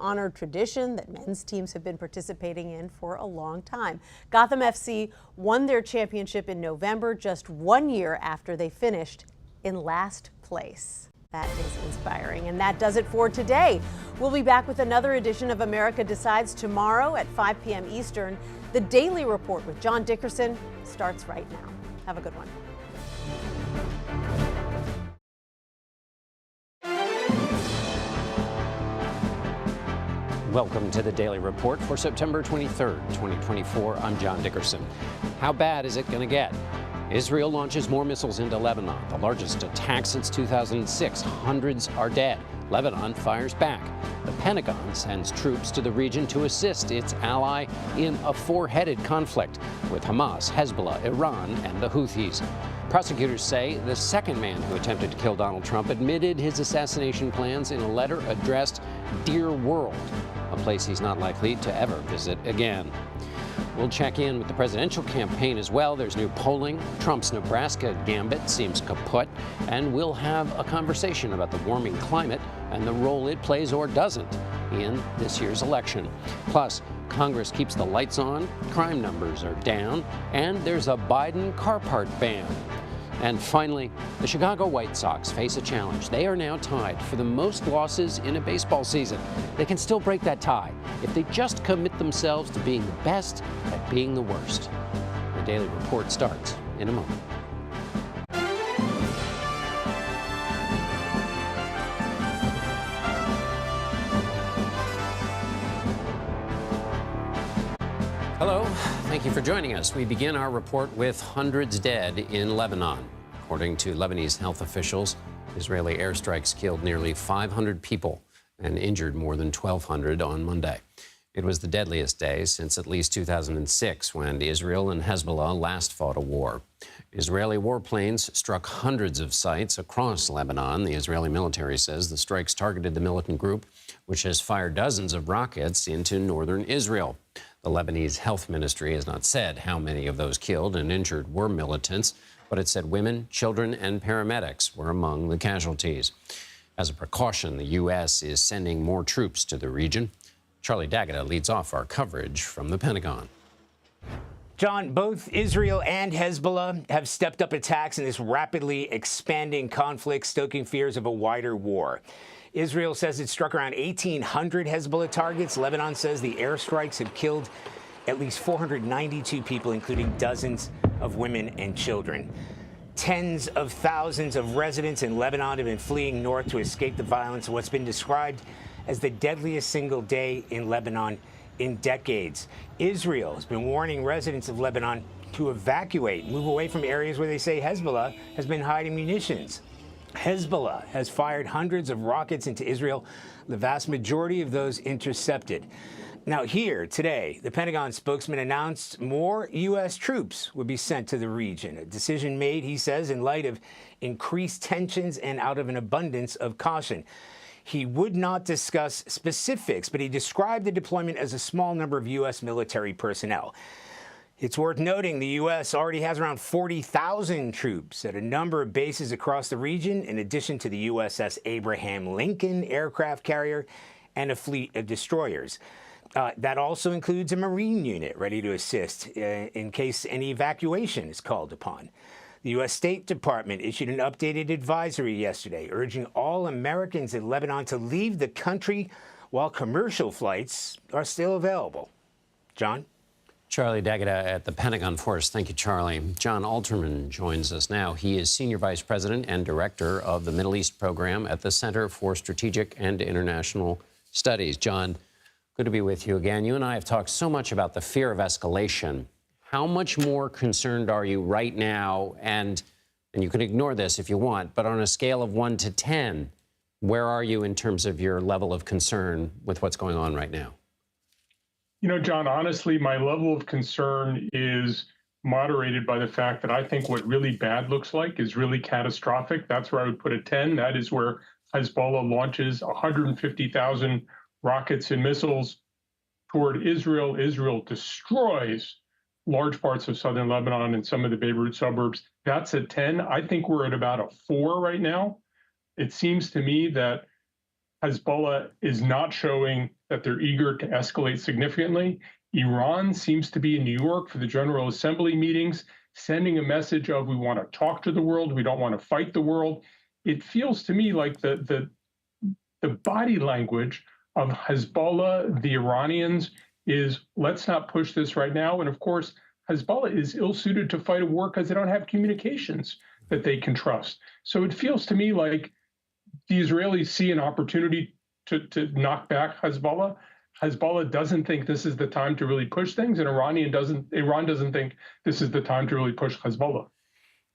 long-honored tradition that men's teams have been participating in for a long time. Gotham FC won their championship in November, just 1 year after they finished in last place. That is inspiring. And that does it for today. We'll be back with another edition of America Decides tomorrow at 5 p.m. Eastern. The Daily Report with John Dickerson starts right now. Have a good one. Welcome to the Daily Report for September 23rd, 2024. I'm John Dickerson. How bad is it going to get? Israel launches more missiles into Lebanon, the largest attack since 2006. Hundreds are dead. Lebanon fires back. The Pentagon sends troops to the region to assist its ally in a four-headed conflict with Hamas, Hezbollah, Iran, and the Houthis. Prosecutors say the second man who attempted to kill Donald Trump admitted his assassination plans in a letter addressed Dear World, a place he's not likely to ever visit again. We'll check in with the presidential campaign as well. There's new polling. Trump's Nebraska gambit seems kaput. And we'll have a conversation about the warming climate and the role it plays or doesn't in this year's election. Plus, Congress keeps the lights on, crime numbers are down, and there's a Biden car part ban. And finally, the Chicago White Sox face a challenge. They are now tied for the most losses in a baseball season. They can still break that tie if they just commit themselves to being the best at being the worst. The Daily Report starts in a moment. Hello, thank you for joining us. We begin our report with hundreds dead in Lebanon. According to Lebanese health officials, Israeli airstrikes killed nearly 500 people and injured more than 1,200 on Monday. It was the deadliest day since at least 2006, when Israel and Hezbollah last fought a war. Israeli warplanes struck hundreds of sites across Lebanon. The Israeli military says the strikes targeted the militant group, which has fired dozens of rockets into northern Israel. The Lebanese Health Ministry has not said how many of those killed and injured were militants, but it said women, children, and paramedics were among the casualties. As a precaution, the U.S. is sending more troops to the region. Charlie D'Agata leads off our coverage from the Pentagon. John, both Israel and Hezbollah have stepped up attacks in this rapidly expanding conflict, stoking fears of a wider war. Israel says it struck around 1,800 Hezbollah targets. Lebanon says the airstrikes have killed at least 492 people, including dozens of women and children. Tens of thousands of residents in Lebanon have been fleeing north to escape the violence of what's been described as the deadliest single day in Lebanon in decades. Israel has been warning residents of Lebanon to evacuate, move away from areas where they say Hezbollah has been hiding munitions. Hezbollah has fired hundreds of rockets into Israel, the vast majority of those intercepted. Now here today, the Pentagon spokesman announced more U.S. troops would be sent to the region, a decision made, he says, in light of increased tensions and out of an abundance of caution. He would not discuss specifics, but he described the deployment as a small number of U.S. military personnel. It's worth noting the U.S. already has around 40,000 troops at a number of bases across the region, in addition to the USS Abraham Lincoln aircraft carrier and a fleet of destroyers. That also includes a Marine unit ready to assist in case any evacuation is called upon. The U.S. State Department issued an updated advisory yesterday, urging all Americans in Lebanon to leave the country while commercial flights are still available. John? Charlie D'Agata at the Pentagon Force. Thank you, Charlie. John Alterman joins us now. He is Senior Vice President and Director of the Middle East Program at the Center for Strategic and International Studies. John, good to be with you again. You and I have talked so much about the fear of escalation. How much more concerned are you right now? And you can ignore this if you want, but on a scale of 1 to 10, where are you in terms of your level of concern with what's going on right now? You know, John, honestly, my level of concern is moderated by the fact that I think what really bad looks like is really catastrophic. That's where I would put a 10. That is where Hezbollah launches 150,000 rockets and missiles toward Israel. Israel destroys large parts of southern Lebanon and some of the Beirut suburbs. That's a 10. I think we're at about a 4 right now. It seems to me that Hezbollah is not showing that they're eager to escalate significantly. Iran seems to be in New York for the General Assembly meetings, sending a message of we want to talk to the world, we don't want to fight the world. It feels to me like the body language of Hezbollah, the Iranians, is let's not push this right now. And of course, Hezbollah is ill-suited to fight a war because they don't have communications that they can trust. So it feels to me like the Israelis see an opportunity to knock back Hezbollah. Hezbollah doesn't think this is the time to really push things, and Iran doesn't think this is the time to really push Hezbollah.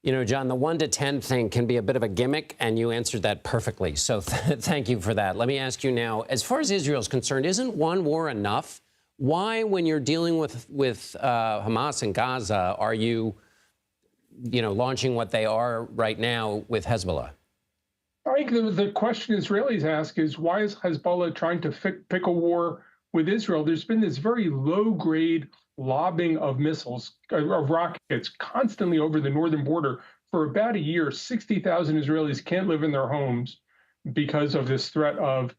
You know, John, the 1 to 10 thing can be a bit of a gimmick, and you answered that perfectly. So thank you for that. Let me ask you now, as far as Israel's concerned, isn't one war enough? Why, when you're dealing with Hamas in Gaza, are you launching what they are right now with Hezbollah? I think the question Israelis ask is, why is Hezbollah trying to pick a war with Israel? There's been this very low-grade lobbing of missiles, of rockets, constantly over the northern border for about a year. 60,000 Israelis can't live in their homes because of this threat of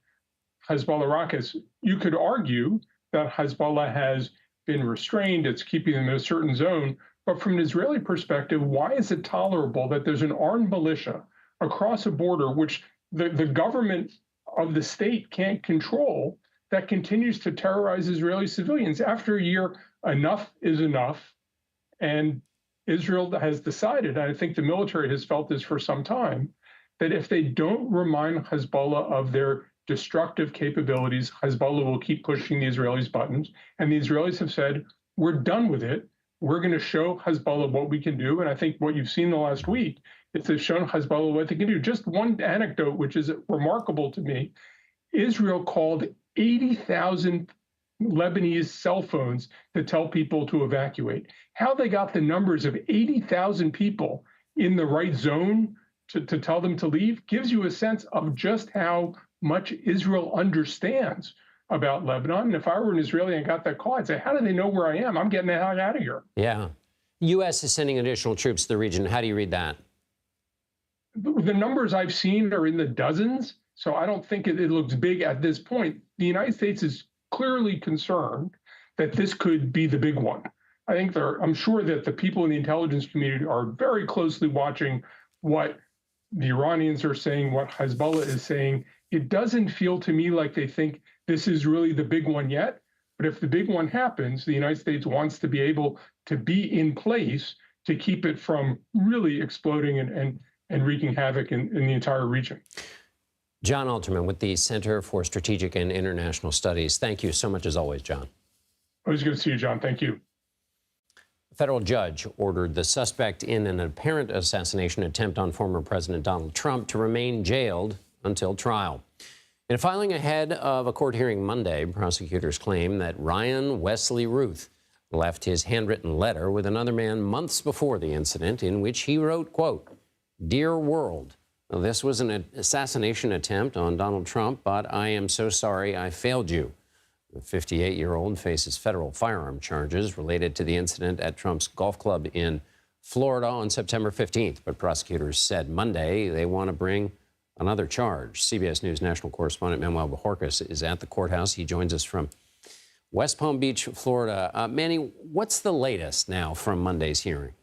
Hezbollah rockets. You could argue that Hezbollah has been restrained, it's keeping them in a certain zone. But from an Israeli perspective, why is it tolerable that there's an armed militia across a border which the government of the state can't control that continues to terrorize Israeli civilians? After a year, enough is enough. And Israel has decided, and I think the military has felt this for some time, that if they don't remind Hezbollah of their destructive capabilities, Hezbollah will keep pushing the Israelis' buttons. And the Israelis have said, we're done with it. We're going to show Hezbollah what we can do. And I think what you've seen the last week is they've shown Hezbollah what they can do. Just one anecdote, which is remarkable to me. Israel called 80,000 Lebanese cell phones to tell people to evacuate. How they got the numbers of 80,000 people in the right zone to tell them to leave gives you a sense of just how much Israel understands about Lebanon. And if I were an Israeli and got that call, I'd say, how do they know where I am? I'm getting the hell out of here. Yeah. U.S. is sending additional troops to the region. How do you read that? The numbers I've seen are in the dozens, so I don't think it looks big at this point. The United States is clearly concerned that this could be the big one. I'm sure that the people in the intelligence community are very closely watching what the Iranians are saying, what Hezbollah is saying. It doesn't feel to me like they think this is really the big one yet. But if the big one happens, the United States wants to be able to be in place to keep it from really exploding and wreaking havoc in the entire region. John Alterman with the Center for Strategic and International Studies. Thank you so much as always, John. Always good to see you, John. Thank you. A federal judge ordered the suspect in an apparent assassination attempt on former President Donald Trump to remain jailed until trial. In a filing ahead of a court hearing Monday, prosecutors claim that Ryan Wesley Ruth left his handwritten letter with another man months before the incident in which he wrote, quote, "Dear world, this was an assassination attempt on Donald Trump, but I am so sorry I failed you." The 58-year-old faces federal firearm charges related to the incident at Trump's golf club in Florida on September 15th. But prosecutors said Monday they want to bring another charge. CBS News national correspondent Manuel Bojorquez is at the courthouse. He joins us from West Palm Beach, Florida. Manny, what's the latest now from Monday's hearing?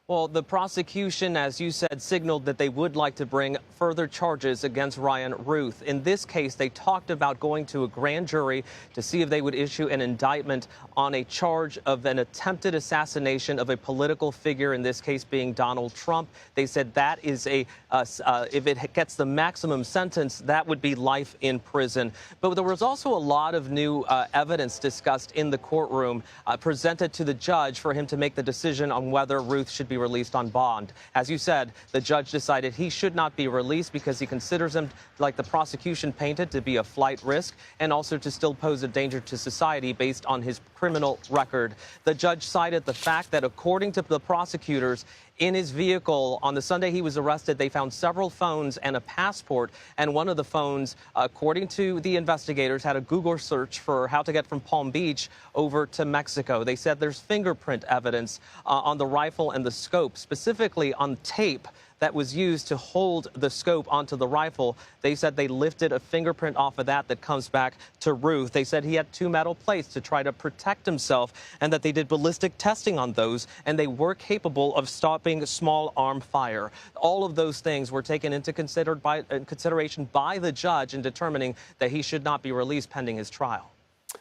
Well, the prosecution, as you said, signaled that they would like to bring further charges against Ryan Ruth. In this case, they talked about going to a grand jury to see if they would issue an indictment on a charge of an attempted assassination of a political figure, in this case being Donald Trump. They said that is if it gets the maximum sentence, that would be life in prison. But there was also a lot of new evidence discussed in the courtroom presented to the judge for him to make the decision on whether Ruth should be released on bond. As you said, the judge decided he should not be released because he considers him, like the prosecution painted, to be a flight risk and also to still pose a danger to society based on his criminal record. The judge cited the fact that, according to the prosecutors, in his vehicle on the Sunday he was arrested, they found several phones and a passport. And one of the phones, according to the investigators, had a Google search for how to get from Palm Beach over to Mexico. They said there's fingerprint evidence on the rifle and the scope, specifically on tape that was used to hold the scope onto the rifle. They said they lifted a fingerprint off of that comes back to Ruth. They said he had 2 metal plates to try to protect himself, and that they did ballistic testing on those, and they were capable of stopping small arm fire. All of those things were taken into consideration by the judge in determining that he should not be released pending his trial.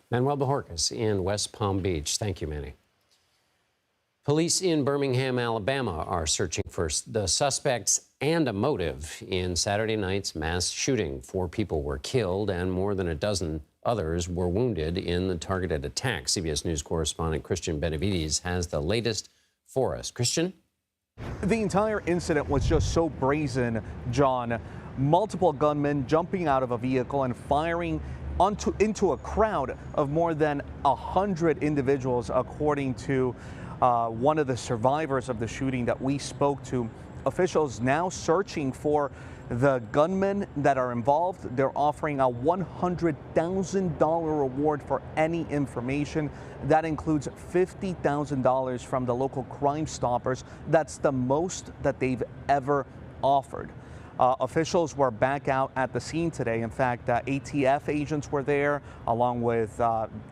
Manuel Bajorquez in West Palm Beach. Thank you, Manny. Police in Birmingham, Alabama are searching for the suspects and a motive in Saturday night's mass shooting. 4 people were killed and more than a dozen others were wounded in the targeted attack. CBS News correspondent Christian Benavides has the latest for us. Christian? The entire incident was just so brazen, John. Multiple gunmen jumping out of a vehicle and firing into a crowd of more than 100 individuals, according to one of the survivors of the shooting that we spoke to. Officials now searching for the gunmen that are involved. They're offering a $100,000 reward for any information. That includes $50,000 from the local Crime Stoppers. That's the most that they've ever offered. Officials were back out at the scene today. In fact, ATF agents were there, along with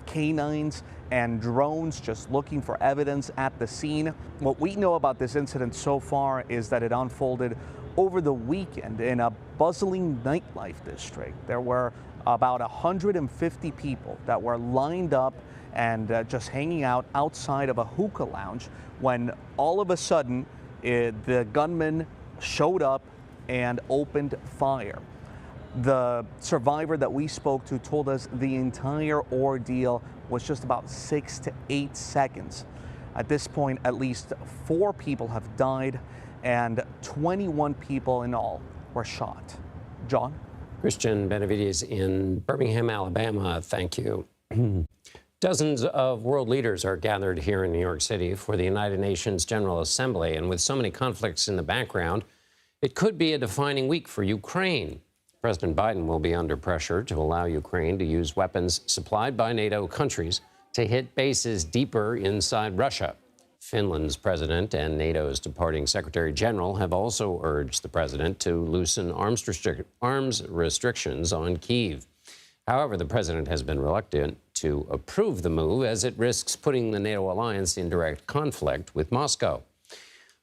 canines and drones, just looking for evidence at the scene. What we know about this incident so far is that it unfolded over the weekend in a bustling nightlife district. There were about 150 people that were lined up and just hanging out outside of a hookah lounge when all of a sudden the gunman showed up and opened fire. The survivor that we spoke to told us the entire ordeal was just about 6 to 8 seconds. At this point, at least 4 people have died and 21 people in all were shot. John? Christian Benavides in Birmingham, Alabama. Thank you. Dozens of world leaders are gathered here in New York City for the United Nations General Assembly. And with so many conflicts in the background, it could be a defining week for Ukraine. President Biden will be under pressure to allow Ukraine to use weapons supplied by NATO countries to hit bases deeper inside Russia. Finland's president and NATO's departing Secretary General have also urged the president to loosen arms restrictions on Kyiv. However, the president has been reluctant to approve the move as it risks putting the NATO alliance in direct conflict with Moscow.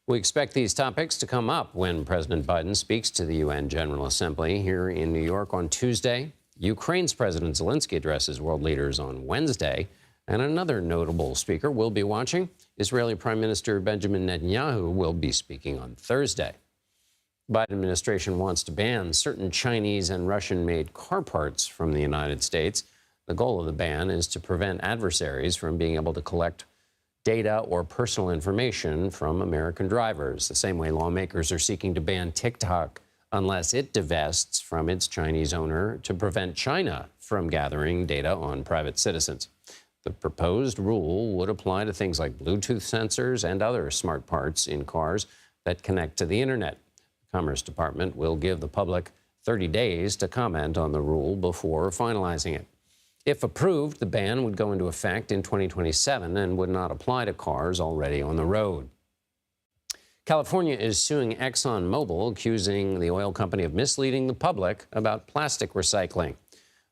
We expect these topics to come up when President Biden speaks to the UN General Assembly here in New York on Tuesday. Ukraine's President Zelensky addresses world leaders on Wednesday. And another notable speaker we'll be watching, Israeli Prime Minister Benjamin Netanyahu, will be speaking on Thursday. The Biden administration wants to ban certain Chinese and Russian-made car parts from the United States. The goal of the ban is to prevent adversaries from being able to collect data or personal information from American drivers, the same way lawmakers are seeking to ban TikTok unless it divests from its Chinese owner to prevent China from gathering data on private citizens. The proposed rule would apply to things like Bluetooth sensors and other smart parts in cars that connect to the internet. The Commerce Department will give the public 30 days to comment on the rule before finalizing it. If approved, the ban would go into effect in 2027 and would not apply to cars already on the road. California is suing ExxonMobil, accusing the oil company of misleading the public about plastic recycling.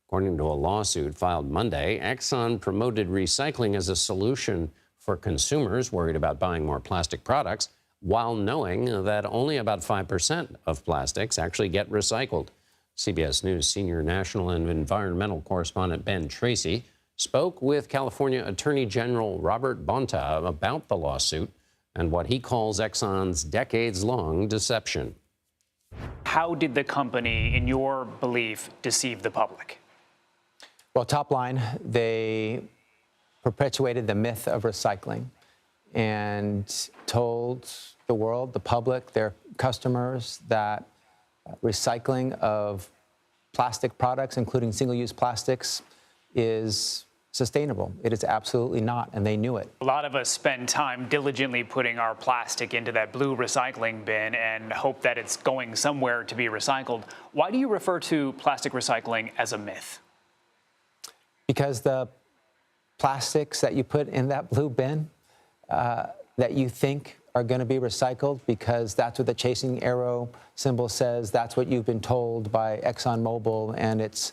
According to a lawsuit filed Monday, Exxon promoted recycling as a solution for consumers worried about buying more plastic products, while knowing that only about 5% of plastics actually get recycled. CBS News senior national and environmental correspondent Ben Tracy spoke with California Attorney General Robert Bonta about the lawsuit and what he calls Exxon's decades-long deception. How did the company, in your belief, deceive the public? Well, top line, they perpetuated the myth of recycling and told the world, the public, their customers, that recycling of plastic products, including single-use plastics, is sustainable. It is absolutely not, and they knew it. A lot of us spend time diligently putting our plastic into that blue recycling bin and hope that it's going somewhere to be recycled. Why do you refer to plastic recycling as a myth? Because the plastics that you put in that blue bin that you think are going to be recycled because that's what the chasing arrow symbol says. That's what you've been told by ExxonMobil and its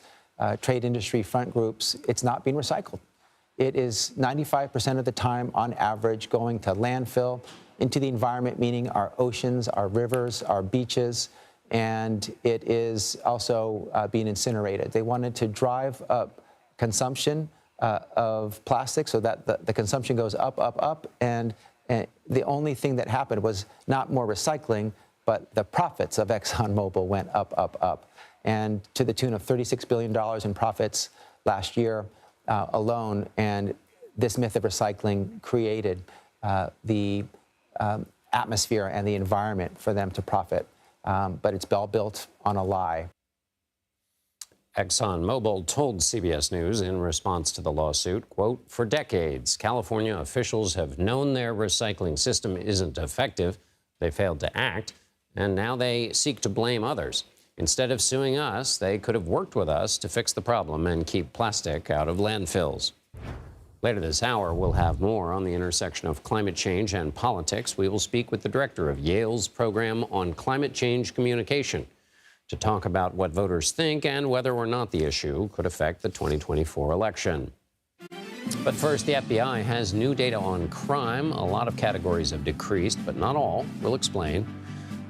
trade industry front groups. It's not being recycled. It is 95% of the time, on average, going to landfill, into the environment, meaning our oceans, our rivers, our beaches, and it is also being incinerated. They wanted to drive up consumption of plastic so that the consumption goes up, up, up, and the only thing that happened was not more recycling, but the profits of ExxonMobil went up, up, up, and to the tune of $36 billion in profits last year alone. And this myth of recycling created the atmosphere and the environment for them to profit. But it's all built on a lie. ExxonMobil told CBS News in response to the lawsuit, quote, "For decades, California officials have known their recycling system isn't effective. They failed to act, and now they seek to blame others. Instead of suing us, they could have worked with us to fix the problem and keep plastic out of landfills." Later this hour, we'll have more on the intersection of climate change and politics. We will speak with the director of Yale's program on climate change communication to talk about what voters think and whether or not the issue could affect the 2024 election. But first, the FBI has new data on crime. A lot of categories have decreased, but not all. We'll explain.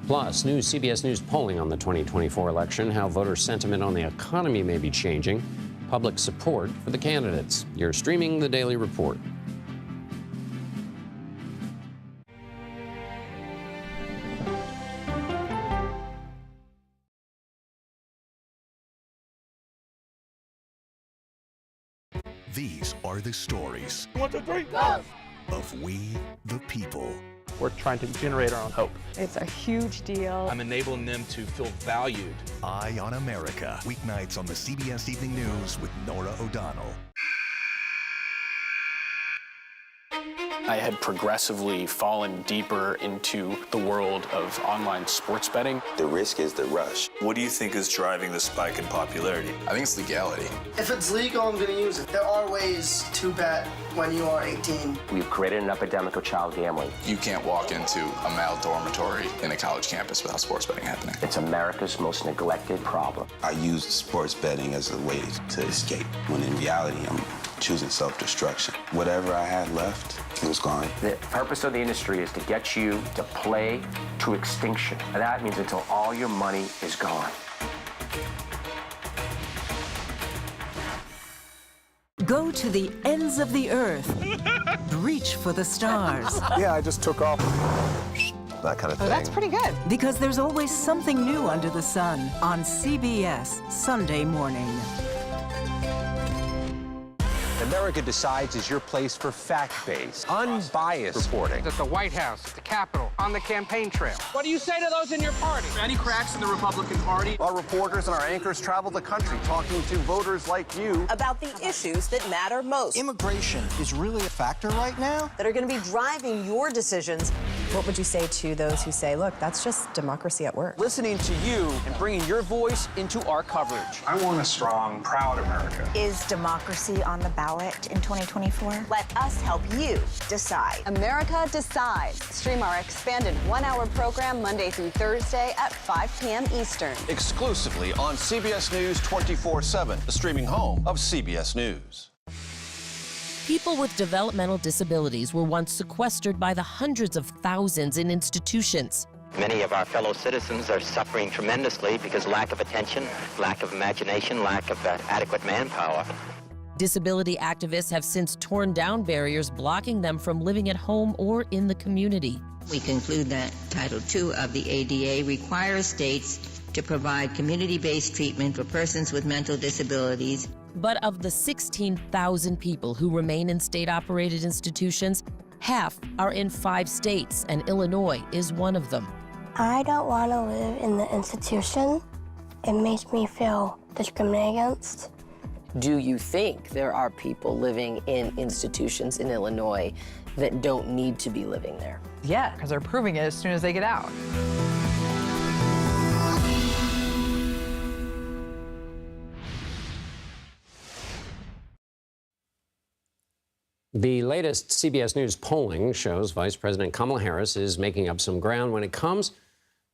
Plus, new CBS News polling on the 2024 election, how voter sentiment on the economy may be changing, public support for the candidates. You're streaming The Daily Report. These are the stories 1, 2, 3, go! of we, the people. We're trying to generate our own hope. It's a huge deal. I'm enabling them to feel valued. Eye on America, weeknights on the CBS Evening News with Norah O'Donnell. I had progressively fallen deeper into the world of online sports betting. The risk is the rush. What do you think is driving the spike in popularity? I think it's legality. If it's legal, I'm going to use it. There are ways to bet when you are 18. We've created an epidemic of child gambling. You can't walk into a male dormitory in a college campus without sports betting happening. It's America's most neglected problem. I used sports betting as a way to escape, when in reality, I'm choosing self-destruction. Whatever I had left, it was gone. The purpose of the industry is to get you to play to extinction. And that means until all your money is gone. Go to the ends of the earth. Reach for the stars. Yeah, I just took off. That kind of thing. Oh, that's pretty good. Because there's always something new under the sun on CBS Sunday morning. America Decides is your place for fact-based, unbiased reporting. At the White House, at the Capitol, on the campaign trail. What do you say to those in your party? Any cracks in the Republican Party? Our reporters and our anchors travel the country talking to voters like you about the issues that matter most. Immigration is really a factor right now that are going to be driving your decisions. What would you say to those who say, look, that's just democracy at work? Listening to you and bringing your voice into our coverage. I want a strong, proud America. Is democracy on the ballot in 2024? Let us help you decide. America Decides. Stream our expanded one-hour program Monday through Thursday at 5 p.m. Eastern. Exclusively on CBS News 24/7, the streaming home of CBS News. People with developmental disabilities were once sequestered by the hundreds of thousands in institutions. Many of our fellow citizens are suffering tremendously because lack of attention, lack of imagination, lack of adequate manpower. Disability activists have since torn down barriers blocking them from living at home or in the community. We conclude that Title II of the ADA requires states to provide community-based treatment for persons with mental disabilities. But of the 16,000 people who remain in state-operated institutions, half are in 5 states, and Illinois is one of them. I don't want to live in the institution. It makes me feel discriminated against. Do you think there are people living in institutions in Illinois that don't need to be living there? Yeah, because they're proving it as soon as they get out. The latest CBS News polling shows Vice President Kamala Harris is making up some ground when it comes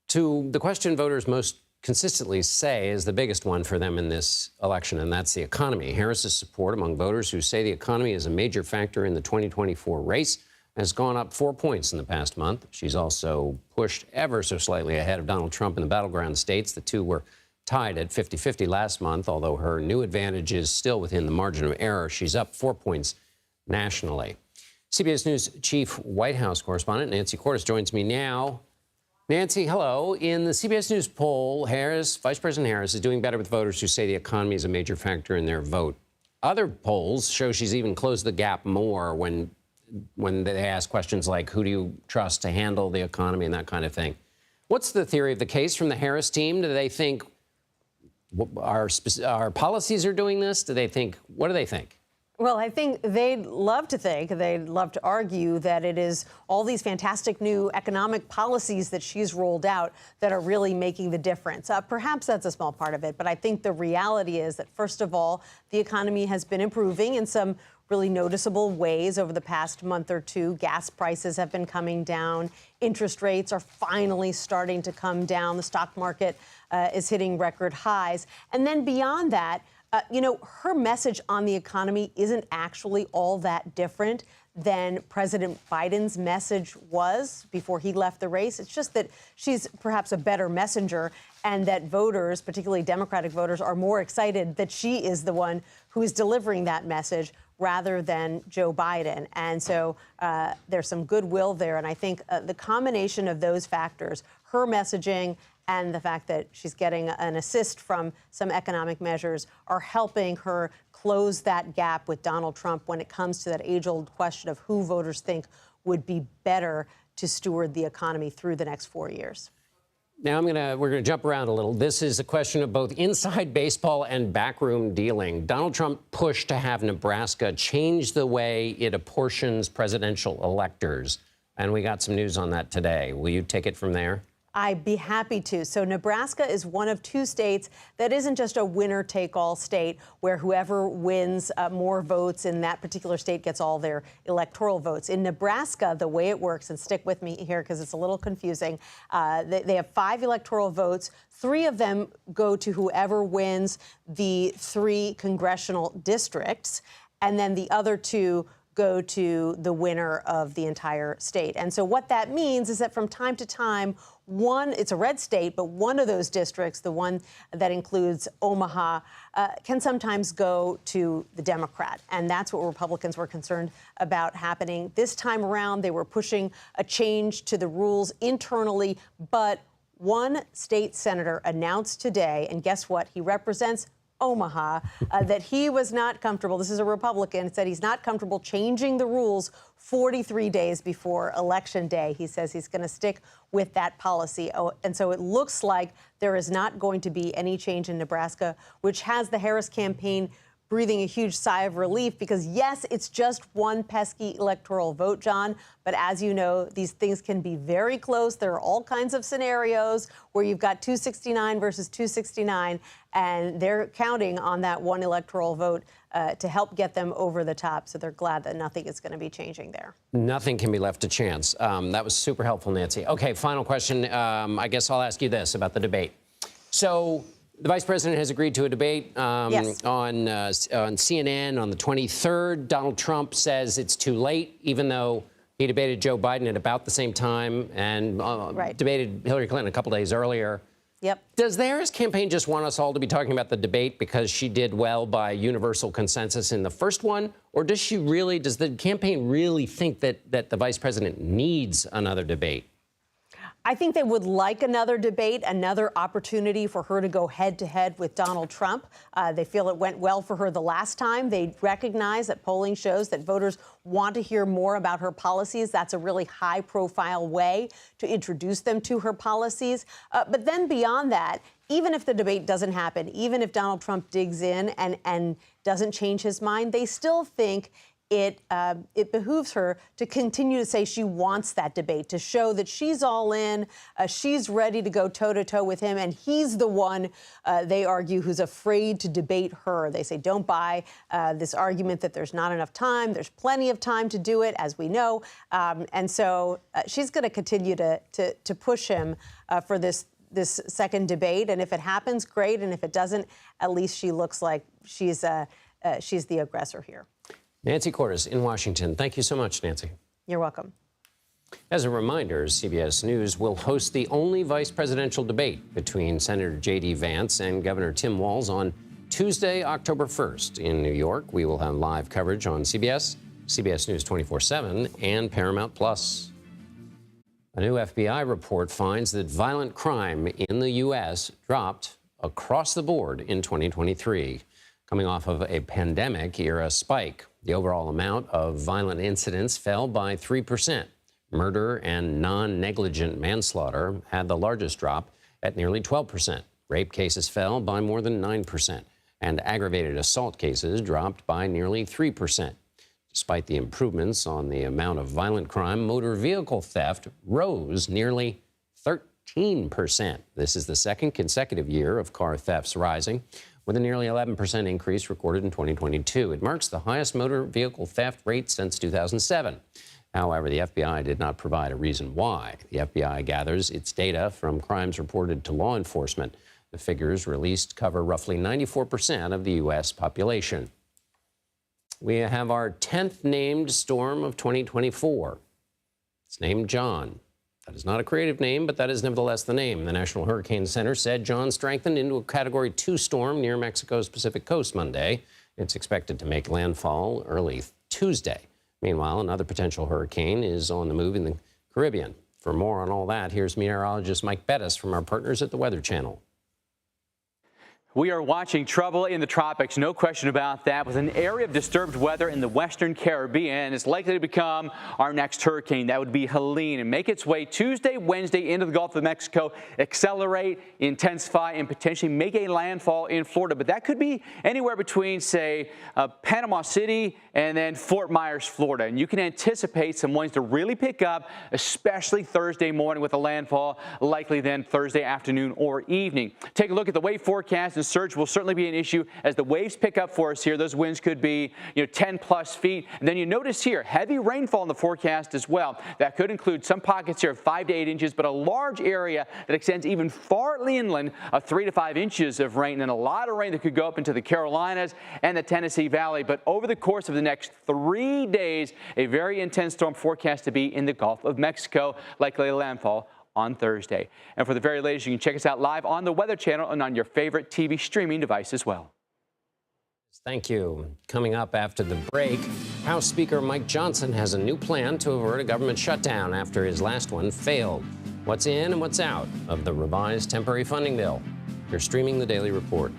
to the question voters most consistently say is the biggest one for them in this election, and that's the economy. Harris's support among voters who say the economy is a major factor in the 2024 race has gone up 4 points in the past month. She's also pushed ever so slightly ahead of Donald Trump in the battleground states. The two were tied at 50-50 last month, although her new advantage is still within the margin of error. She's up 4 points nationally. CBS News chief White House correspondent Nancy Cordes joins me now. Nancy, hello. In the CBS News poll, Vice President Harris is doing better with voters who say the economy is a major factor in their vote. Other polls show she's even closed the gap more when they ask questions like, who do you trust to handle the economy and that kind of thing. What's the theory of the case from the Harris team? Do they think our policies are doing this? What do they think? Well, I think they'd love to argue that it is all these fantastic new economic policies that she's rolled out that are really making the difference. Perhaps that's a small part of it, but I think the reality is that, first of all, the economy has been improving in some really noticeable ways over the past month or two. Gas prices have been coming down. Interest rates are finally starting to come down. The stock market is hitting record highs. And then beyond that, her message on the economy isn't actually all that different than President Biden's message was before he left the race. It's just that she's perhaps a better messenger, and that voters, particularly Democratic voters, are more excited that she is the one who is delivering that message rather than Joe Biden. And so there's some goodwill there. And I think the combination of those factors, her messaging and the fact that she's getting an assist from some economic measures, are helping her close that gap with Donald Trump when it comes to that age-old question of who voters think would be better to steward the economy through the next 4 years. Now we're gonna jump around a little. This is a question of both inside baseball and backroom dealing. Donald Trump pushed to have Nebraska change the way it apportions presidential electors, and we got some news on that today. Will you take it from there? I'd be happy to. So Nebraska is one of two states that isn't just a winner-take-all state where whoever wins more votes in that particular state gets all their electoral votes. In Nebraska, the way it works, and stick with me here because it's a little confusing, they have 5 electoral votes. 3 of them go to whoever wins the 3 congressional districts, and then the other 2 go to the winner of the entire state. And so what that means is that from time to time, it's a red state, but one of those districts, the one that includes Omaha, can sometimes go to the Democrat. And that's what Republicans were concerned about happening. This time around, they were pushing a change to the rules internally, but one state senator announced today, and guess what? He represents Omaha, that he was not comfortable. This is a Republican, said he's not comfortable changing the rules 43 days before Election Day. He says he's going to stick with that policy. And so it looks like there is not going to be any change in Nebraska, which has the Harris campaign breathing a huge sigh of relief because, yes, it's just one pesky electoral vote, John. But as you know, these things can be very close. There are all kinds of scenarios where you've got 269 versus 269, and they're counting on that one electoral vote to help get them over the top. So they're glad that nothing is going to be changing there. Nothing can be left to chance. That was super helpful, Nancy. OK, final question. I guess I'll ask you this about the debate. So the vice president has agreed to a debate yes. on CNN on the 23rd. Donald Trump says it's too late, even though he debated Joe Biden at about the same time and debated Hillary Clinton a couple days earlier. Yep. Does the Harris campaign just want us all to be talking about the debate because she did well by universal consensus in the first one? Or does the campaign really think that the vice president needs another debate? I think they would like another debate, another opportunity for her to go head-to-head with Donald Trump. They feel it went well for her the last time. They recognize that polling shows that voters want to hear more about her policies. That's a really high-profile way to introduce them to her policies. But then beyond that, even if the debate doesn't happen, even if Donald Trump digs in and doesn't change his mind, they still think it behooves her to continue to say she wants that debate, to show that she's all in, she's ready to go toe-to-toe with him, and he's the one, they argue, who's afraid to debate her. They say, don't buy this argument that there's not enough time. There's plenty of time to do it, as we know. And so she's going to continue to push him for this second debate. And if it happens, great. And if it doesn't, at least she looks like she's the aggressor here. Nancy Cordes in Washington. Thank you so much, Nancy. You're welcome. As a reminder, CBS News will host the only vice presidential debate between Senator J.D. Vance and Governor Tim Walz on Tuesday, October 1st. In New York, we will have live coverage on CBS, CBS News 24/7, and Paramount Plus. A new FBI report finds that violent crime in the U.S. dropped across the board in 2023, coming off of a pandemic-era spike. The overall amount of violent incidents fell by 3%. Murder and non-negligent manslaughter had the largest drop at nearly 12%. Rape cases fell by more than 9%, and aggravated assault cases dropped by nearly 3%. Despite the improvements on the amount of violent crime, motor vehicle theft rose nearly 13%. This is the second consecutive year of car thefts rising, with a nearly 11% increase recorded in 2022. It marks the highest motor vehicle theft rate since 2007. However, the FBI did not provide a reason why. The FBI gathers its data from crimes reported to law enforcement. The figures released cover roughly 94% of the U.S. population. We have our 10th named storm of 2024. It's named John. That is not a creative name, but that is nevertheless the name. The National Hurricane Center said John strengthened into a Category 2 storm near Mexico's Pacific coast Monday. It's expected to make landfall early Tuesday. Meanwhile, another potential hurricane is on the move in the Caribbean. For more on all that, here's meteorologist Mike Bettis from our partners at the Weather Channel. We are watching trouble in the tropics, no question about that, with an area of disturbed weather in the western Caribbean. It's likely to become our next hurricane. That would be Helene, and make its way Tuesday, Wednesday into the Gulf of Mexico, accelerate, intensify, and potentially make a landfall in Florida. But that could be anywhere between, say, Panama City and then Fort Myers, Florida. And you can anticipate some winds to really pick up, especially Thursday morning with a landfall, likely then Thursday afternoon or evening. Take a look at the wave forecast. The surge will certainly be an issue as the waves pick up for us here. Those winds could be 10+ feet. And then you notice here heavy rainfall in the forecast as well. That could include some pockets here of 5 to 8 inches, but a large area that extends even far inland of 3 to 5 inches of rain, and a lot of rain that could go up into the Carolinas and the Tennessee Valley. But over the course of the next 3 days, a very intense storm forecast to be in the Gulf of Mexico, likely a landfall on Thursday. And for the very latest, you can check us out live on the Weather Channel and on your favorite TV streaming device as well. Thank you. Coming up after the break, House Speaker Mike Johnson has a new plan to avert a government shutdown after his last one failed. What's in and what's out of the revised temporary funding bill? You're streaming the Daily Report.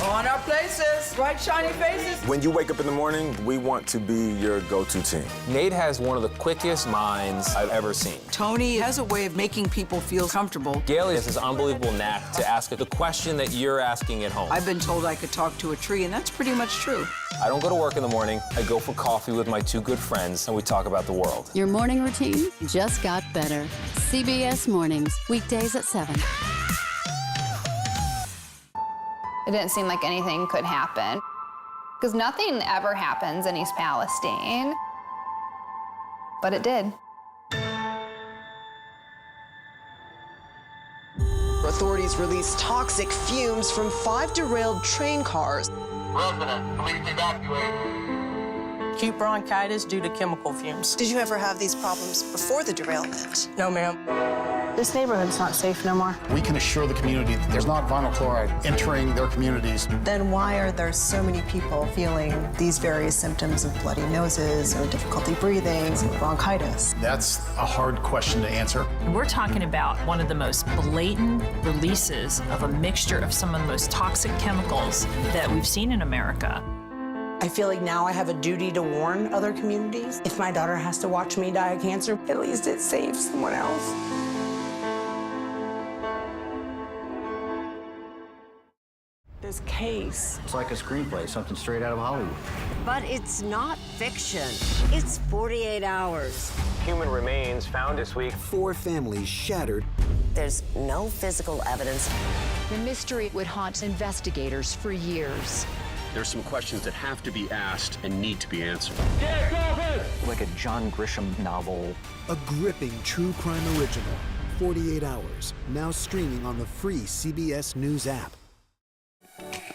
On our places, bright, shiny faces. When you wake up in the morning, we want to be your go-to team. Nate has one of the quickest minds I've ever seen. Tony has a way of making people feel comfortable. Gail has this unbelievable knack to ask the question that you're asking at home. I've been told I could talk to a tree, and that's pretty much true. I don't go to work in the morning. I go for coffee with my two good friends, and we talk about the world. Your morning routine just got better. CBS Mornings, weekdays at 7. It didn't seem like anything could happen, because nothing ever happens in East Palestine, but it did. Authorities released toxic fumes from 5 derailed train cars. Resident, please evacuate. Acute bronchitis due to chemical fumes. Did you ever have these problems before the derailment? No, ma'am. This neighborhood's not safe no more. We can assure the community that there's not vinyl chloride entering their communities. Then why are there so many people feeling these various symptoms of bloody noses or difficulty breathing or bronchitis? That's a hard question to answer. We're talking about one of the most blatant releases of a mixture of some of the most toxic chemicals that we've seen in America. I feel like now I have a duty to warn other communities. If my daughter has to watch me die of cancer, at least it saves someone else. This case. It's like a screenplay, something straight out of Hollywood. But it's not fiction. It's 48 hours. Human remains found this week. 4 families shattered. There's no physical evidence. The mystery would haunt investigators for years. There's some questions that have to be asked and need to be answered. Like a John Grisham novel. A gripping true crime original. 48 hours. Now streaming on the free CBS News app.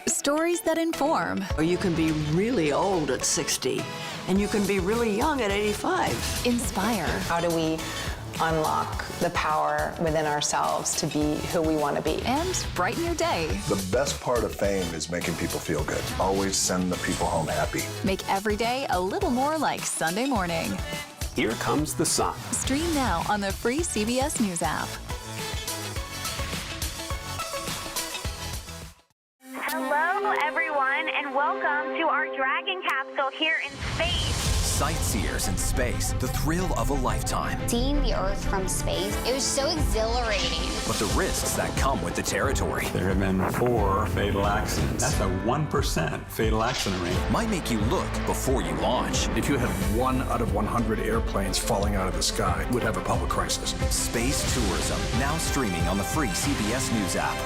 Stories that inform. Or you can be really old at 60, and you can be really young at 85. Inspire. How do we unlock the power within ourselves to be who we want to be? And brighten your day. The best part of fame is making people feel good. Always send the people home happy. Make every day a little more like Sunday morning. Here comes the sun. Stream now on the free CBS News app. Hello, everyone, and welcome to our Dragon capsule here in space. Sightseers in space, the thrill of a lifetime. Seeing the Earth from space, it was so exhilarating. But the risks that come with the territory. There have been 4 fatal accidents. That's a 1% fatal accident rate. Might make you look before you launch. If you had 1 out of 100 airplanes falling out of the sky, we'd have a public crisis. Space tourism, now streaming on the free CBS News app.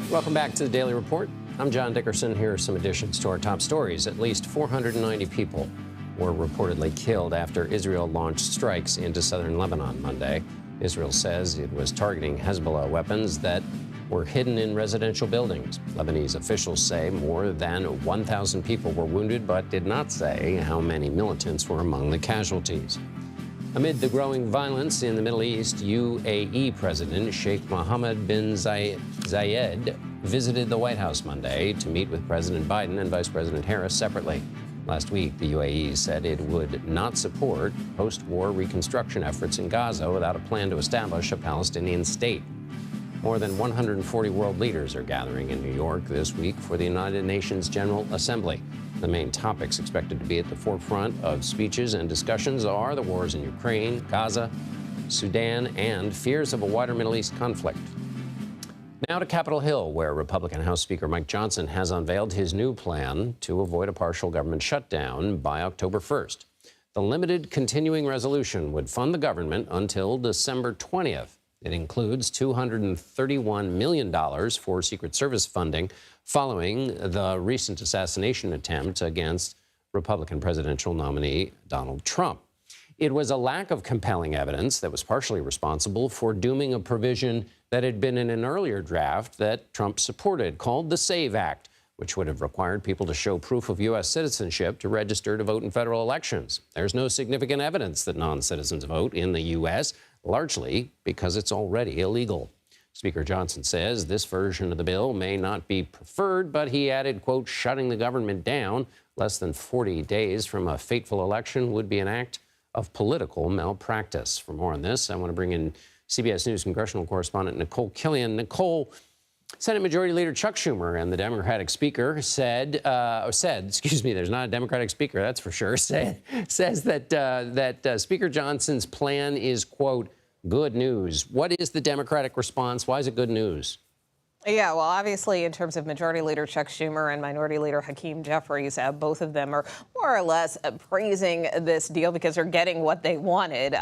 Welcome back to the Daily Report. I'm John Dickerson. Here are some additions to our top stories. At least 490 people were reportedly killed after Israel launched strikes into southern Lebanon Monday. Israel says it was targeting Hezbollah weapons that were hidden in residential buildings. Lebanese officials say more than 1,000 people were wounded, but did not say how many militants were among the casualties. Amid the growing violence in the Middle East, UAE President Sheikh Mohammed bin Zayed visited the White House Monday to meet with President Biden and Vice President Harris separately. Last week, the UAE said it would not support post-war reconstruction efforts in Gaza without a plan to establish a Palestinian state. More than 140 world leaders are gathering in New York this week for the United Nations General Assembly. The main topics expected to be at the forefront of speeches and discussions are the wars in Ukraine, Gaza, Sudan, and fears of a wider Middle East conflict. Now to Capitol Hill, where Republican House Speaker Mike Johnson has unveiled his new plan to avoid a partial government shutdown by October 1st. The limited continuing resolution would fund the government until December 20th. It includes $231 million for Secret Service funding following the recent assassination attempt against Republican presidential nominee Donald Trump. It was a lack of compelling evidence that was partially responsible for dooming a provision that had been in an earlier draft that Trump supported, called the SAVE Act, which would have required people to show proof of U.S. citizenship to register to vote in federal elections. There's no significant evidence that non-citizens vote in the U.S., largely because it's already illegal. Speaker Johnson says this version of the bill may not be preferred, but he added, quote, shutting the government down less than 40 days from a fateful election would be an act of political malpractice. For more on this, I want to bring in CBS News congressional correspondent Nicole Killian. Nicole, Senate Majority Leader Chuck Schumer and the Democratic Speaker said, there's not a Democratic Speaker, that's for sure, says that Speaker Johnson's plan is, quote, good news. What is the Democratic response? Why is it good news? Yeah, well, obviously, in terms of Majority Leader Chuck Schumer and Minority Leader Hakeem Jeffries, both of them are more or less praising this deal because they're getting what they wanted.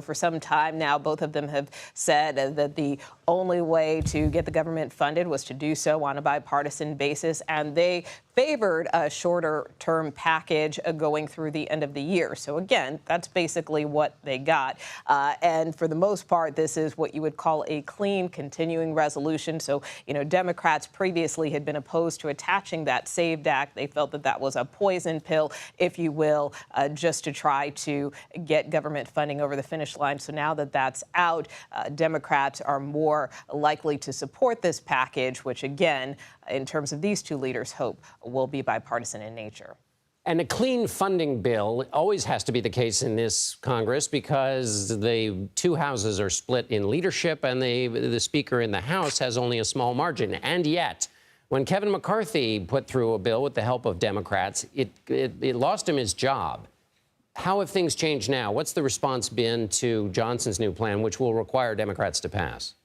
For some time now, both of them have said that the only way to get the government funded was to do so on a bipartisan basis, and they favored a shorter-term package going through the end of the year. So again, that's basically what they got. And for the most part, this is what you would call a clean continuing resolution. So, Democrats previously had been opposed to attaching that SAVE Act. They felt that that was a poison pill, if you will, just to try to get government funding over the finish line. So now that that's out, Democrats are more likely to support this package, which again, in terms of these two leaders' hope, will be bipartisan in nature. And a clean funding bill always has to be the case in this Congress because the two houses are split in leadership and the Speaker in the House has only a small margin. And yet, When Kevin McCarthy put through a bill with the help of Democrats, it lost him his job. How have things changed now? What's the response been to Johnson's new plan, which will require Democrats to pass?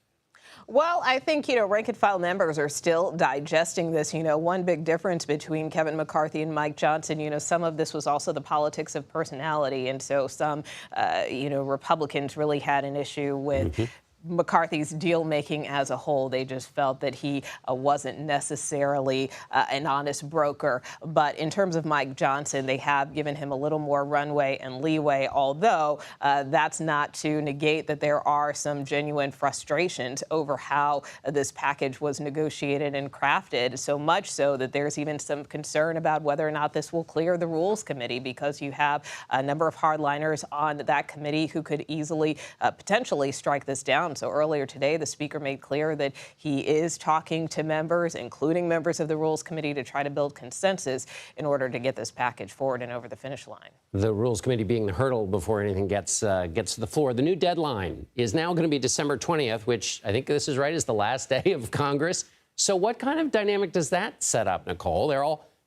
Well, I think, rank and file members are still digesting this. One big difference between Kevin McCarthy and Mike Johnson, some of this was also the politics of personality. And so some, Republicans really had an issue with McCarthy's deal making as a whole. They just felt that he wasn't necessarily an honest broker. But in terms of Mike Johnson, they have given him a little more runway and leeway, although that's not to negate that there are some genuine frustrations over how this package was negotiated and crafted, so much so that there's even some concern about whether or not this will clear the Rules Committee, because you have a number of hardliners on that committee who could easily potentially strike this down. So earlier today, the Speaker made clear that he is talking to members, including members of the Rules Committee, to try to build consensus in order to get this package forward and over the finish line. The Rules Committee being the hurdle before anything gets to the floor. The new deadline is now going to be December 20th, which I think this is right, is the last day of Congress. So what kind of dynamic does that set up, Nicole?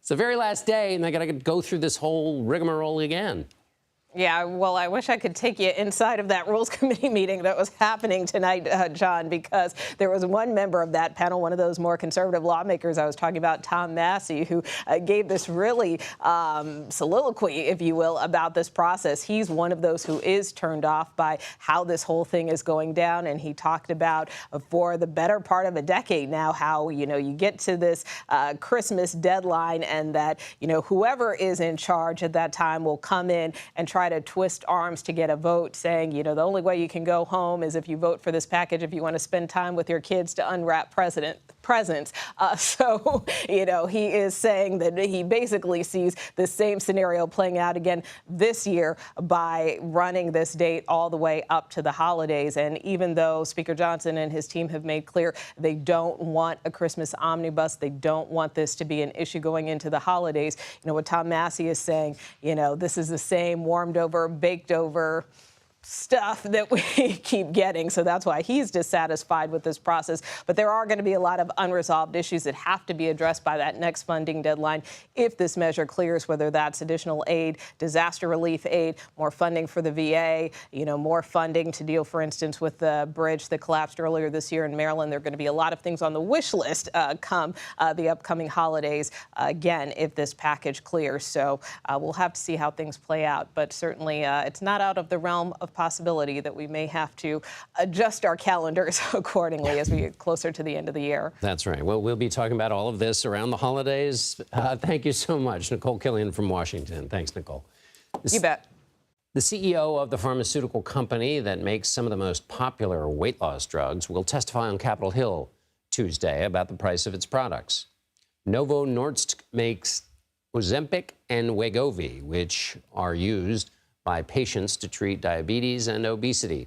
It's the very last day, and they got to go through this whole rigmarole again. Yeah, well, I wish I could take you inside of that Rules Committee meeting that was happening tonight, John, because there was one member of that panel, one of those more conservative lawmakers I was talking about, Tom Massey, who gave this really soliloquy, if you will, about this process. He's one of those who is turned off by how this whole thing is going down. And he talked about for the better part of a decade now how, you get to this Christmas deadline and that, whoever is in charge at that time will come in and try to twist arms to get a vote, saying, the only way you can go home is if you vote for this package, if you want to spend time with your kids to unwrap presents. So, he is saying that he basically sees the same scenario playing out again this year by running this date all the way up to the holidays. And even though Speaker Johnson and his team have made clear they don't want a Christmas omnibus, they don't want this to be an issue going into the holidays, what Tom Massey is saying, this is the same warmed over, baked over stuff that we keep getting. So that's why he's dissatisfied with this process. But there are going to be a lot of unresolved issues that have to be addressed by that next funding deadline if this measure clears, whether that's additional aid, disaster relief aid, more funding for the VA, more funding to deal, for instance, with the bridge that collapsed earlier this year in Maryland. There are going to be a lot of things on the wish list come the upcoming holidays, again, if this package clears. So we'll have to see how things play out. But certainly it's not out of the realm of possibility that we may have to adjust our calendars accordingly as we get closer to the end of the year. That's right. Well, we'll be talking about all of this around the holidays. Thank you so much, Nicole Killian from Washington. Thanks, Nicole. You bet. The CEO of the pharmaceutical company that makes some of the most popular weight loss drugs will testify on Capitol Hill Tuesday about the price of its products. Novo Nordisk makes Ozempic and Wegovy, which are used by patients to treat diabetes and obesity.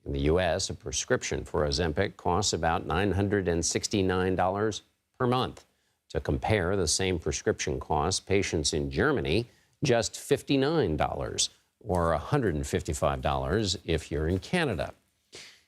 In the U.S., a prescription for Ozempic costs about $969 per month. To compare the same prescription costs, patients in Germany just $59 or $155 if you're in Canada.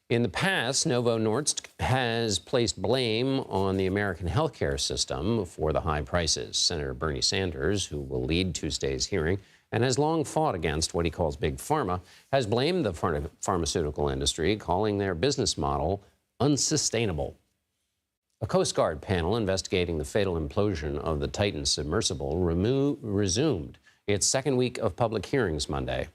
In the past, Novo Nordisk has placed blame on the American healthcare system for the high prices. Senator Bernie Sanders, who will lead Tuesday's hearing, and has long fought against what he calls Big Pharma, has blamed the pharmaceutical industry, calling their business model unsustainable. A Coast Guard panel investigating the fatal implosion of the Titan submersible resumed its second week of public hearings Monday.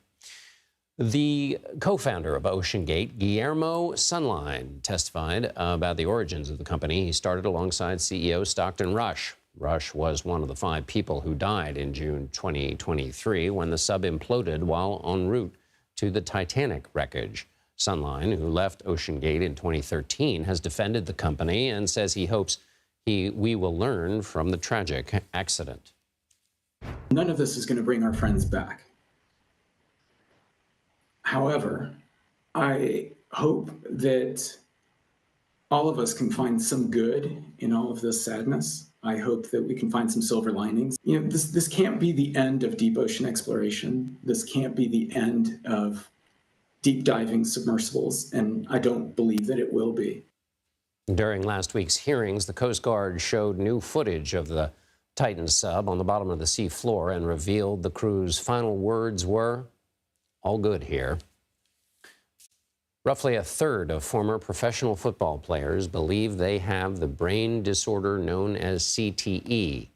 The co-founder of OceanGate, Guillermo Sunline, testified about the origins of the company. He started alongside CEO Stockton Rush. Rush was one of the 5 people who died in June 2023 when the sub imploded while en route to the Titanic wreckage. Sunline, who left OceanGate in 2013, has defended the company and says he hopes we will learn from the tragic accident. None of this is going to bring our friends back. However, I hope that all of us can find some good in all of this sadness. I hope that we can find some silver linings. This can't be the end of deep ocean exploration. This can't be the end of deep diving submersibles, and I don't believe that it will be. During last week's hearings, the Coast Guard showed new footage of the Titan sub on the bottom of the sea floor and revealed the crew's final words were, "All good here." Roughly a third of former professional football players believe they have the brain disorder known as CTE.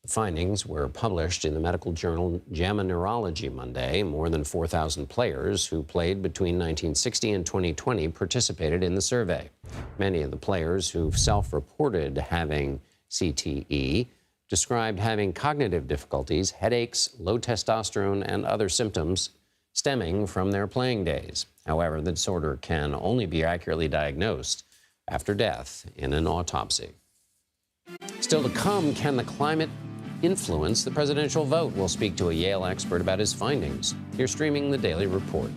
The findings were published in the medical journal JAMA Neurology Monday. More than 4,000 players who played between 1960 and 2020 participated in the survey. Many of the players who self-reported having CTE described having cognitive difficulties, headaches, low testosterone, and other symptoms stemming from their playing days. However, the disorder can only be accurately diagnosed after death in an autopsy. Still to come, can the climate influence the presidential vote? We'll speak to a Yale expert about his findings. You're streaming the Daily Report.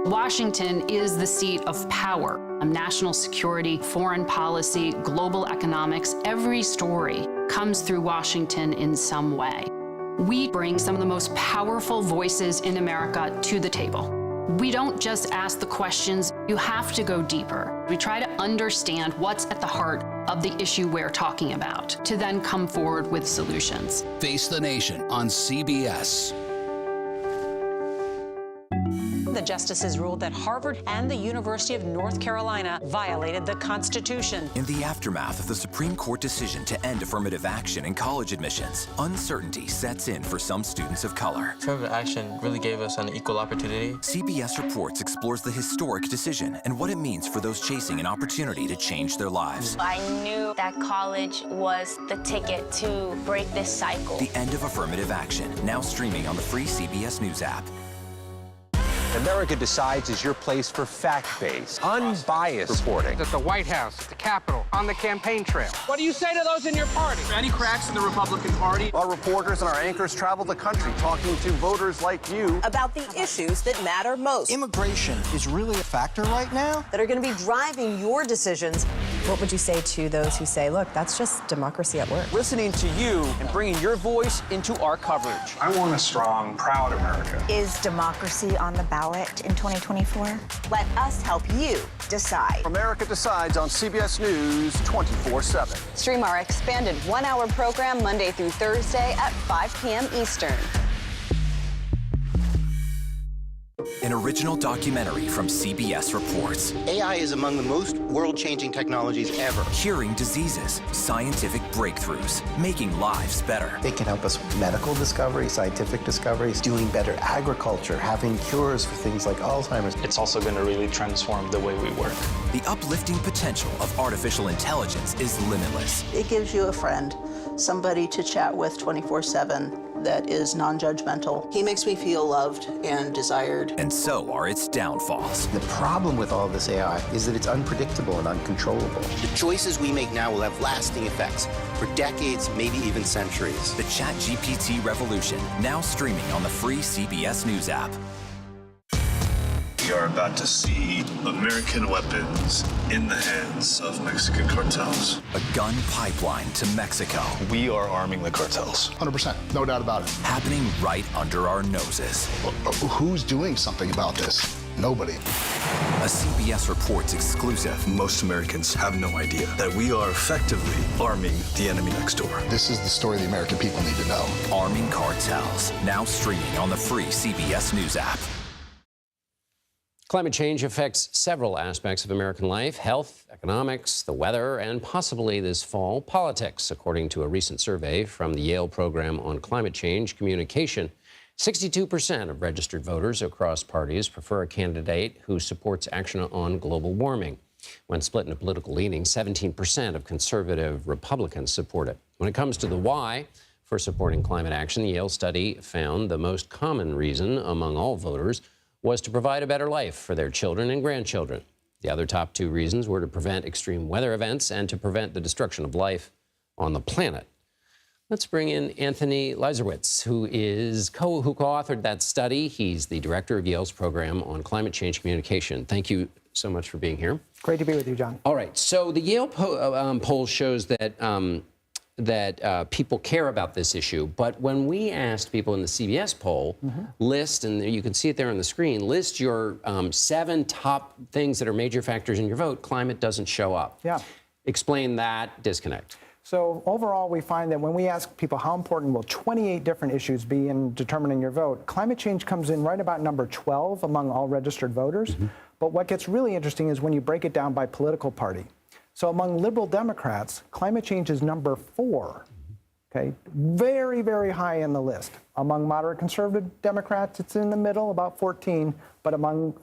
Washington is the seat of power. National security, foreign policy, global economics, every story comes through Washington in some way. We bring some of the most powerful voices in America to the table. We don't just ask the questions, you have to go deeper. We try to understand what's at the heart of the issue we're talking about, to then come forward with solutions. Face the Nation on CBS. The justices ruled that Harvard and the University of North Carolina violated the Constitution. In the aftermath of the Supreme Court decision to end affirmative action in college admissions, uncertainty sets in for some students of color. Affirmative action really gave us an equal opportunity. CBS Reports explores the historic decision and what it means for those chasing an opportunity to change their lives. I knew that college was the ticket to break this cycle. The end of affirmative action, now streaming on the free CBS News app. America Decides is your place for fact-based, unbiased reporting. At the White House, at the Capitol, on the campaign trail. What do you say to those in your party? Any cracks in the Republican Party? Our reporters and our anchors travel the country talking to voters like you about the issues that matter most. Immigration is really a factor right now that are going to be driving your decisions. What would you say to those who say, look, that's just democracy at work? Listening to you and bringing your voice into our coverage. I want a strong, proud America. Is democracy on the ballot in 2024? Let us help you decide. America Decides on CBS News 24/7. Stream our expanded one-hour program Monday through Thursday at 5 p.m. Eastern. An original documentary from CBS Reports. AI is among the most world-changing technologies ever. Curing diseases, scientific breakthroughs, making lives better. They can help us with medical discoveries, scientific discoveries, doing better agriculture, having cures for things like Alzheimer's. It's also going to really transform the way we work. The uplifting potential of artificial intelligence is limitless. It gives you a friend, somebody to chat with 24/7 that is non-judgmental. He makes me feel loved and desired. And so are its downfalls. The problem with all this AI is that it's unpredictable and uncontrollable. The choices we make now will have lasting effects for decades, maybe even centuries. The ChatGPT revolution, now streaming on the free CBS News app. We are about to see American weapons in the hands of Mexican cartels. A gun pipeline to Mexico. We are arming the cartels. 100%, no doubt about it. Happening right under our noses. Who's doing something about this? Nobody. A CBS Reports exclusive. Most Americans have no idea that we are effectively arming the enemy next door. This is the story the American people need to know. Arming cartels, now streaming on the free CBS News app. Climate change affects several aspects of American life: health, economics, the weather, and possibly this fall, politics. According to a recent survey from the Yale Program on Climate Change Communication, 62% of registered voters across parties prefer a candidate who supports action on global warming. When split into political leanings, 17% of conservative Republicans support it. When it comes to the why for supporting climate action, the Yale study found the most common reason among all voters was to provide a better life for their children and grandchildren. The other top two reasons were to prevent extreme weather events and to prevent the destruction of life on the planet. Let's bring in Anthony Leiserowitz, who co-authored that study. He's the director of Yale's program on climate change communication. Thank you so much for being here. Great to be with you, John. All right. So the Yale poll shows that people care about this issue. But when we asked people in the CBS poll, list, and you can see it there on the screen, list your 7 top things that are major factors in your vote, climate doesn't show up. Yeah. Explain that disconnect. So overall, we find that when we ask people how important will 28 different issues be in determining your vote, climate change comes in right about number 12 among all registered voters. But what gets really interesting is when you break it down by political party. So among liberal Democrats, climate change is number 4. Okay, very, very high in the list. Among moderate conservative Democrats, it's in the middle, about 14. But among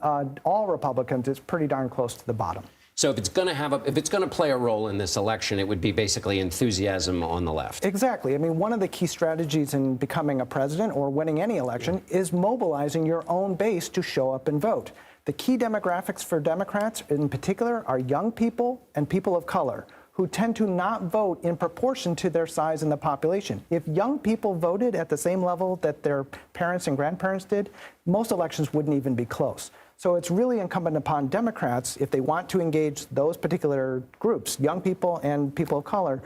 all Republicans, it's pretty darn close to the bottom. So if it's going to play a role in this election, it would be basically enthusiasm on the left. Exactly. I mean, one of the key strategies in becoming a president or winning any election is mobilizing your own base to show up and vote. The key demographics for Democrats in particular are young people and people of color who tend to not vote in proportion to their size in the population. If young people voted at the same level that their parents and grandparents did, most elections wouldn't even be close. So it's really incumbent upon Democrats, if they want to engage those particular groups, young people and people of color,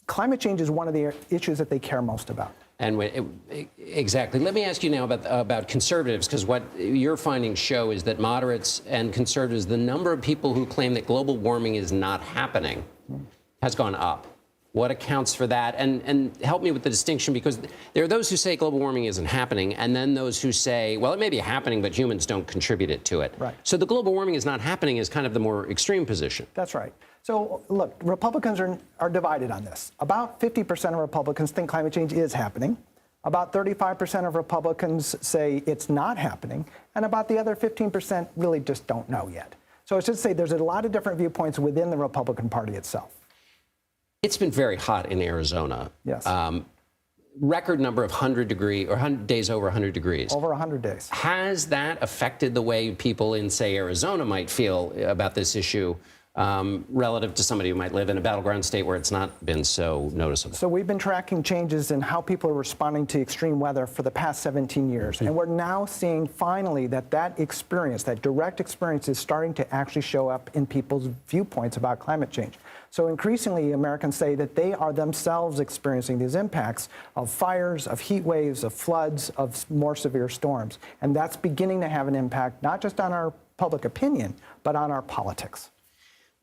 climate change is one of the issues that they care most about. And exactly. Let me ask you now about conservatives, because what your findings show is that moderates and conservatives, the number of people who claim that global warming is not happening has gone up. What accounts for that? And help me with the distinction, because there are those who say global warming isn't happening, and then those who say, well, it may be happening, but humans don't contribute it to it. Right. So the global warming is not happening is kind of the more extreme position. That's right. So look, Republicans are divided on this. About 50% of Republicans think climate change is happening. About 35% of Republicans say it's not happening. And about the other 15% really just don't know yet. So I should say there's a lot of different viewpoints within the Republican Party itself. It's been very hot in Arizona. Yes. Record number of 100 degree or 100 days over 100 degrees. Over 100 days. Has that affected the way people in, say, Arizona might feel about this issue relative to somebody who might live in a battleground state where it's not been so noticeable? So we've been tracking changes in how people are responding to extreme weather for the past 17 years. And we're now seeing finally that experience, that direct experience, is starting to actually show up in people's viewpoints about climate change. So increasingly, Americans say that they are themselves experiencing these impacts of fires, of heat waves, of floods, of more severe storms. And that's beginning to have an impact, not just on our public opinion, but on our politics.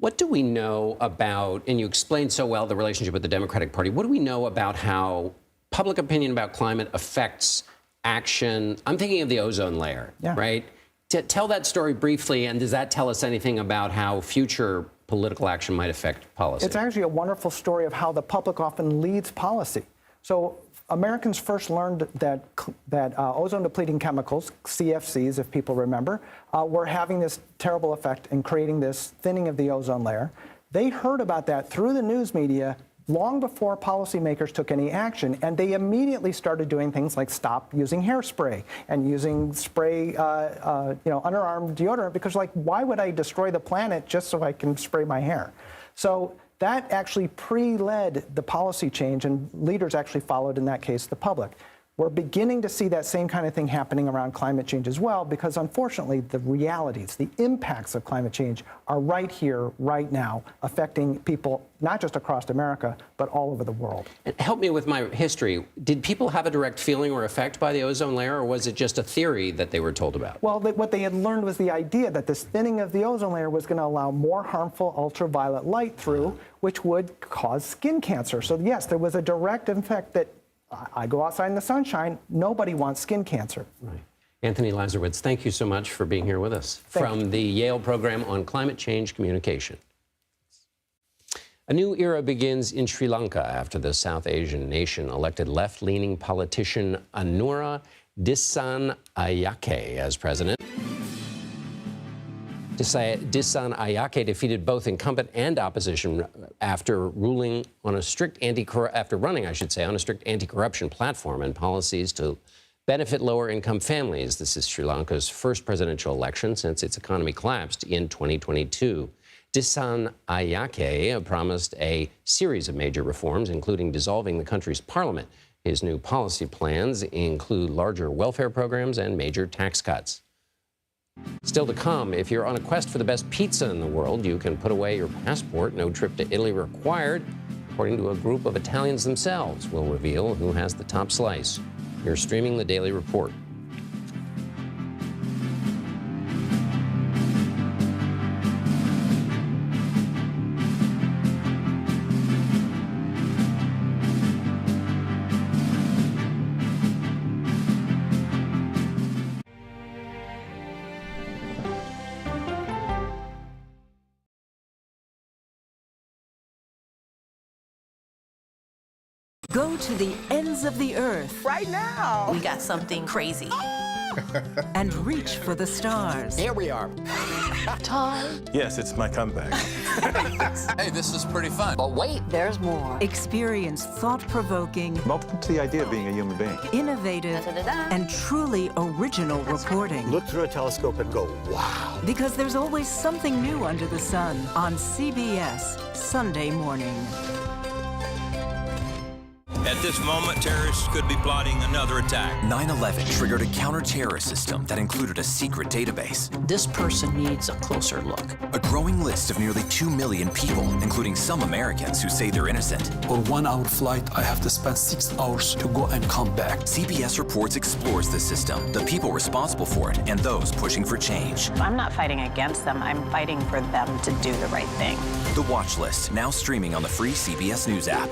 What do we know about, and you explained so well the relationship with the Democratic Party, what do we know about how public opinion about climate affects action? I'm thinking of the ozone layer, right? Tell that story briefly, and does that tell us anything about how future political action might affect policy? It's actually a wonderful story of how the public often leads policy. So Americans first learned that ozone-depleting chemicals, CFCs, if people remember, were having this terrible effect in creating this thinning of the ozone layer. They heard about that through the news media long before policymakers took any action, and they immediately started doing things like stop using hairspray and using spray, underarm deodorant, because, like, why would I destroy the planet just so I can spray my hair? So that actually pre-led the policy change, and leaders actually followed, in that case, the public. We're beginning to see that same kind of thing happening around climate change as well, because unfortunately the realities, the impacts of climate change are right here, right now, affecting people not just across America, but all over the world. And help me with my history. Did people have a direct feeling or effect by the ozone layer, or was it just a theory that they were told about? Well, what they had learned was the idea that this thinning of the ozone layer was going to allow more harmful ultraviolet light through, which would cause skin cancer. So yes, there was a direct effect that I go outside in the sunshine, nobody wants skin cancer. Right. Anthony Lazarowitz, thank you so much for being here with us from the Yale program on climate change communication. A new era begins in Sri Lanka after the South Asian nation elected left-leaning politician Anura Dissanayake as president. Dissanayake defeated both incumbent and opposition after running on a strict anti-corruption platform and policies to benefit lower-income families. This is Sri Lanka's first presidential election since its economy collapsed in 2022. Dissanayake promised a series of major reforms, including dissolving the country's parliament. His new policy plans include larger welfare programs and major tax cuts. Still to come, if you're on a quest for the best pizza in the world, you can put away your passport. No trip to Italy required. According to a group of Italians themselves, will reveal who has the top slice. You're streaming the Daily Report. Go to the ends of the earth. Right now. We got something crazy. And reach for the stars. Here we are. Time. Yes, it's my comeback. Hey, this is pretty fun. But wait, there's more. Experience thought-provoking, Welcome to the idea of being a human being. innovative, and truly original reporting. Look through a telescope and go, wow. Because there's always something new under the sun on CBS Sunday morning. At this moment, terrorists could be plotting another attack. 9/11 triggered a counter-terrorist system that included a secret database. This person needs a closer look. A growing list of nearly 2 million people, including some Americans who say they're innocent. For 1 hour flight, I have to spend 6 hours to go and come back. CBS Reports explores the system, the people responsible for it, and those pushing for change. I'm not fighting against them. I'm fighting for them to do the right thing. The Watch List, now streaming on the free CBS News app.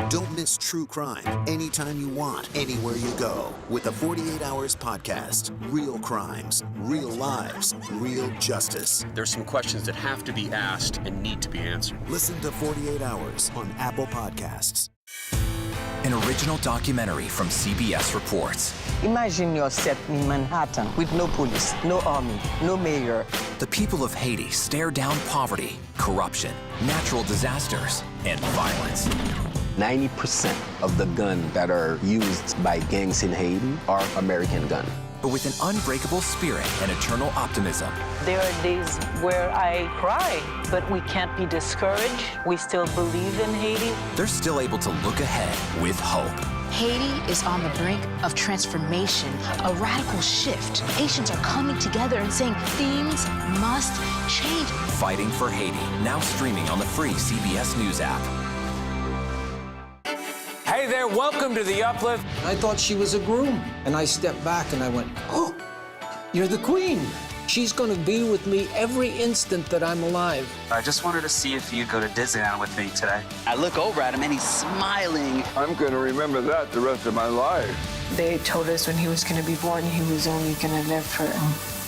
Don't miss true crime anytime you want, anywhere you go. With the 48 Hours podcast. Real crimes, real lives, real justice. There's some questions that have to be asked and need to be answered. Listen to 48 Hours on Apple Podcasts. An original documentary from CBS Reports. Imagine yourself in Manhattan with no police, no army, no mayor. The people of Haiti stare down poverty, corruption, natural disasters, and violence. 90% of the guns that are used by gangs in Haiti are American guns. But with an unbreakable spirit and eternal optimism. There are days where I cry, but we can't be discouraged. We still believe in Haiti. They're still able to look ahead with hope. Haiti is on the brink of transformation, a radical shift. Nations are coming together and saying things must change. Fighting for Haiti, now streaming on the free CBS News app. Hey there, welcome to The Uplift. I thought she was a groom, and I stepped back and I went, oh, you're the queen. She's going to be with me every instant that I'm alive. I just wanted to see if you'd go to Disneyland with me today. I look over at him and he's smiling. I'm going to remember that the rest of my life. They told us when he was going to be born, he was only going to live for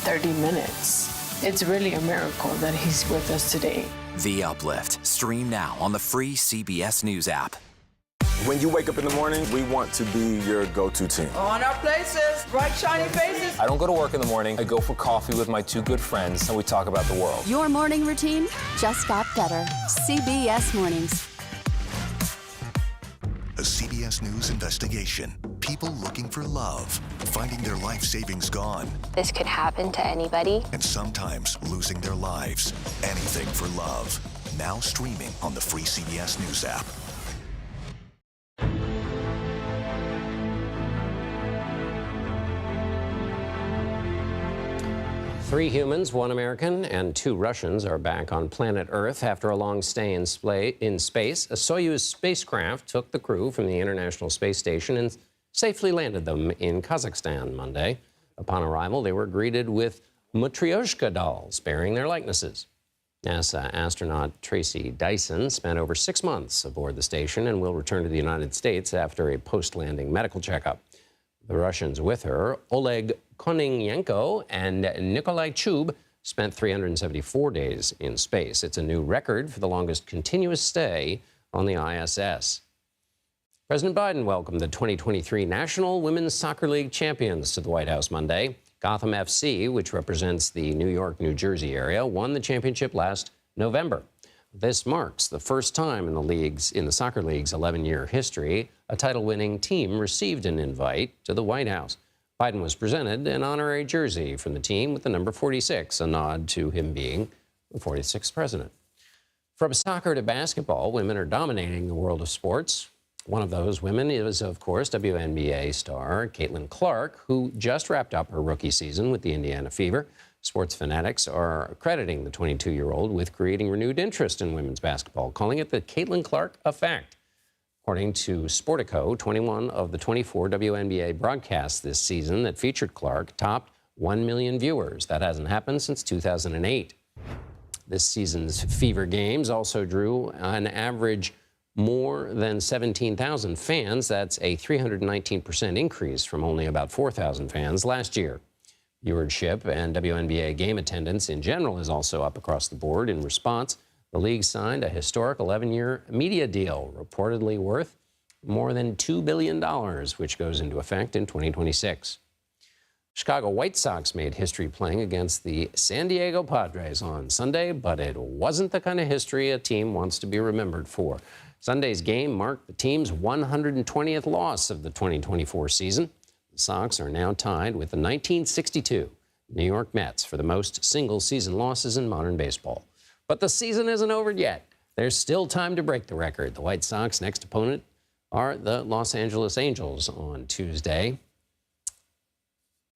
30 minutes. It's really a miracle that he's with us today. The Uplift. Stream now on the free CBS News app. When you wake up in the morning, we want to be your go-to team. On our places, bright, shiny faces. I don't go to work in the morning. I go for coffee with my 2 good friends, and we talk about the world. Your morning routine just got better. CBS Mornings. A CBS News investigation. People looking for love, finding their life savings gone. This could happen to anybody. And sometimes losing their lives. Anything for love. Now streaming on the free CBS News app. 3 humans, 1 American, and 2 Russians are back on planet Earth after a long stay in space. A Soyuz spacecraft took the crew from the International Space Station and safely landed them in Kazakhstan Monday. Upon arrival, they were greeted with Matryoshka dolls bearing their likenesses. NASA astronaut Tracy Dyson spent over 6 months aboard the station and will return to the United States after a post-landing medical checkup. The Russians with her, Oleg Kononenko and Nikolai Chub, spent 374 days in space. It's a new record for the longest continuous stay on the ISS. President Biden welcomed the 2023 National Women's Soccer League champions to the White House Monday. Gotham FC, which represents the New York, New Jersey area, won the championship last November. This marks the first time in the soccer league's 11-year history a title-winning team received an invite to the White House. Biden was presented an honorary jersey from the team with the number 46, a nod to him being the 46th president. From soccer to basketball, women are dominating the world of sports. One of those women is, of course, WNBA star Caitlin Clark, who just wrapped up her rookie season with the Indiana Fever. Sports fanatics are crediting the 22-year-old with creating renewed interest in women's basketball, calling it the Caitlin Clark effect. According to Sportico, 21 of the 24 WNBA broadcasts this season that featured Clark topped 1 million viewers. That hasn't happened since 2008. This season's Fever games also drew an average more than 17,000 fans. That's a 319% increase from only about 4,000 fans last year. Viewership and WNBA game attendance in general is also up across the board. In response, the league signed a historic 11-year media deal, reportedly worth more than $2 billion, which goes into effect in 2026. Chicago White Sox made history playing against the San Diego Padres on Sunday, but it wasn't the kind of history a team wants to be remembered for. Sunday's game marked the team's 120th loss of the 2024 season. The Sox are now tied with the 1962 New York Mets for the most single-season losses in modern baseball. But the season isn't over yet. There's still time to break the record. The White Sox' next opponent are the Los Angeles Angels on Tuesday.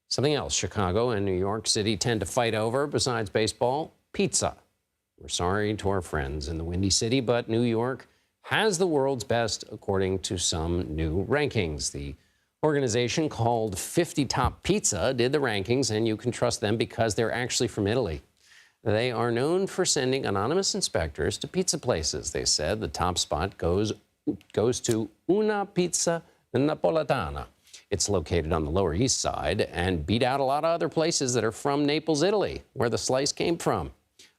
Something else Chicago and New York City tend to fight over besides baseball: pizza. We're sorry to our friends in the Windy City, but New York has the world's best according to some new rankings. The organization called 50 Top Pizza did the rankings, and you can trust them because they're actually from Italy. They are known for sending anonymous inspectors to pizza places. They said the top spot goes to Una Pizza Napoletana. It's located on the Lower East Side and beat out a lot of other places that are from Naples, Italy, where the slice came from.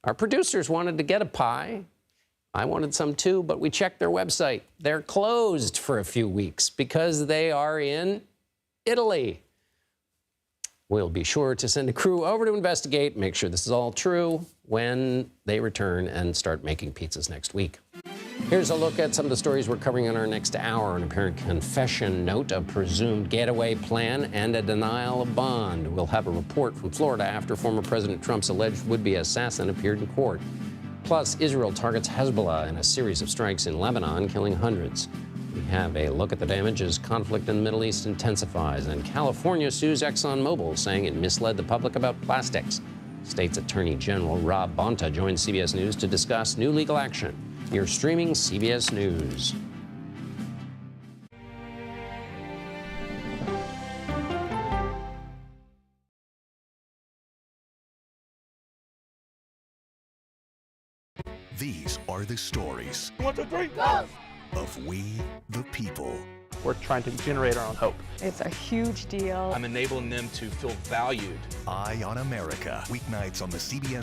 Our producers wanted to get a pie. I wanted some too, but we checked their website. They're closed for a few weeks because they are in Italy. We'll be sure to send a crew over to investigate, make sure this is all true when they return and start making pizzas next week. Here's a look at some of the stories we're covering in our next hour. An apparent confession note, a presumed getaway plan, and a denial of bond. We'll have a report from Florida after former President Trump's alleged would-be assassin appeared in court. Plus, Israel targets Hezbollah in a series of strikes in Lebanon, killing hundreds. We have a look at the damage as conflict in the Middle East intensifies, and California sues ExxonMobil, saying it misled the public about plastics. State's Attorney General Rob Bonta joins CBS News to discuss new legal action. You're streaming CBS News. These are the stories 1, 2, 3, go! Of we, the people. We're trying to generate our own hope. It's a huge deal. I'm enabling them to feel valued. Eye on America, weeknights on the CBS